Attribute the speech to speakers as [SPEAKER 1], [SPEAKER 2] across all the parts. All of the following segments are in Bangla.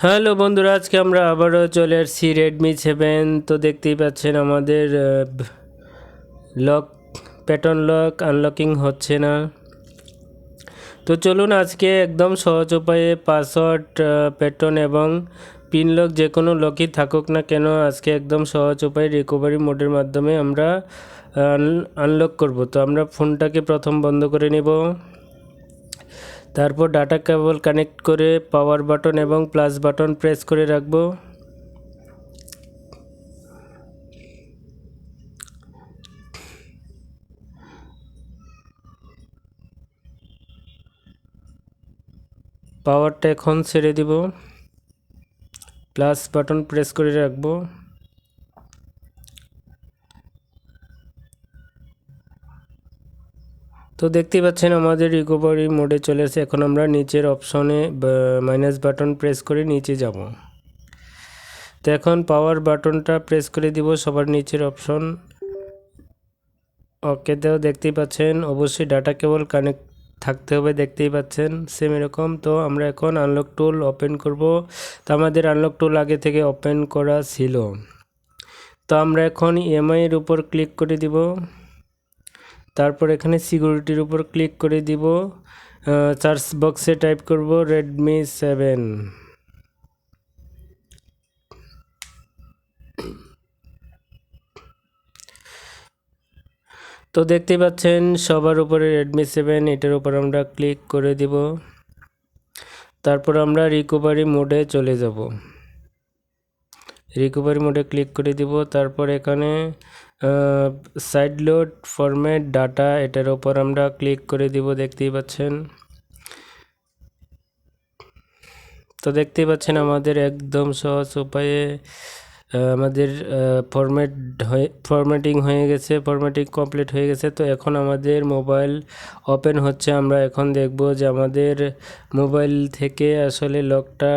[SPEAKER 1] হ্যালো বন্ধুরা, আজকে আমরা আবারও চলে আসছি Redmi 7। তো দেখতেই পাচ্ছেন আমাদের লক প্যাটার্ন লক আনলকিং হচ্ছে না। তো চলুন আজকে একদম সহজ উপায়ে পাসওয়ার্ড, প্যাটার্ন এবং পিন লক যে কোনো লকই থাকুক না কেন, আজকে একদম সহজ উপায়ে রিকভারি মোডের মাধ্যমে আমরা আনলক করব। তো আমরা ফোনটাকে প্রথম বন্ধ করে নেব, তারপর ডাটা কেবল কানেক্ট করে পাওয়ার বাটন এবং প্লাস বাটন প্রেস করে রাখব। পাওয়ারটা এখন ছেড়ে দিব, প্লাস বাটন প্রেস করে রাখব। তো দেখতেই পাচ্ছেন আমাদের রিকভারি মোডে চলে এসেছে। এখন আমরা নিচের অপশনে মাইনাস বাটন প্রেস করে নিচে যাব। তো এখন পাওয়ার বাটনটা প্রেস করে দিব সবার নিচের অপশন। ওকে, তো দেখতেই পাচ্ছেন অবশ্যই ডাটা কেবল কানেক্ট থাকতে হবে, দেখতেই পাচ্ছেন সেম এরকম। তো আমরা এখন আনলক টুল ওপেন করব। তো আমাদের আনলক টুল আগে থেকে ওপেন করা ছিল। তো আমরা এখন ইএমআই এর উপর ক্লিক করে দিব, তারপর এখানে সিকিউরিটির উপর ক্লিক করে দিব। সার্চ বক্সে টাইপ করব Redmi 7। তো দেখতে পাচ্ছেন সবার উপরে Redmi 7, এটার উপর আমরা ক্লিক করে দিব। তারপর আমরা রিকভারি মোডে চলে যাব, রিকভারি মোডে ক্লিক করে দিব। তারপর এখানে সাইড লোড ফরম্যাট ডাটা, এটার উপর আমরা ক্লিক করে দিব, দেখতেই পাচ্ছেন। তো দেখতেই পাচ্ছেন আমাদের একদম সহজ উপায়ে আমাদের ফরম্যাটিং হয়ে গেছে, ফরম্যাটিং কমপ্লিট হয়ে গেছে। তো এখন আমাদের মোবাইল ওপেন হচ্ছে। আমরা এখন দেখব যে আমাদের মোবাইল থেকে আসলে লকটা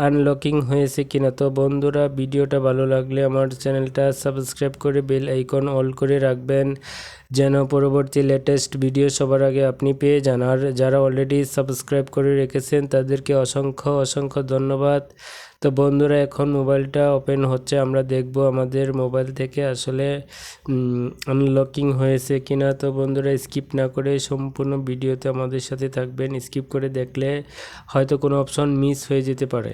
[SPEAKER 1] আনলকিং হয়েছে কিনা। তো বন্ধুরা, ভিডিওটা ভালো লাগলে আমার চ্যানেলটা সাবস্ক্রাইব করে বেল আইকন অল করে রাখবেন, যেন পরবর্তী লেটেস্ট ভিডিও সবার আগে আপনি পেয়ে যান। আর যারা অলরেডি সাবস্ক্রাইব করে রেখেছেন তাদেরকে অসংখ্য অসংখ্য ধন্যবাদ। তো বন্ধুরা, এখন মোবাইলটা ওপেন হচ্ছে, আমরা দেখব আমাদের মোবাইল থেকে আসলে আনলকিং হয়েছে কিনা। তো বন্ধুরা, স্কিপ না করে সম্পূর্ণ ভিডিওতে আমাদের সাথে থাকবেন। স্কিপ করে দেখলে হয়তো কোনো অপশন মিস হয়ে যেতে পারে।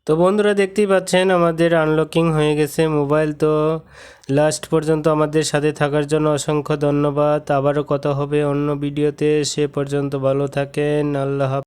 [SPEAKER 1] তো বন্ধুরা, দেখতেই পাচ্ছেন আমাদের আনলকিং হয়ে গেছে মোবাইল। তো লাস্ট পর্যন্ত আমাদের সাথে থাকার জন্য অসংখ্য ধন্যবাদ। আবারও কথা হবে অন্য ভিডিওতে, সে পর্যন্ত ভালো থাকেন। আল্লাহ হাফেজ।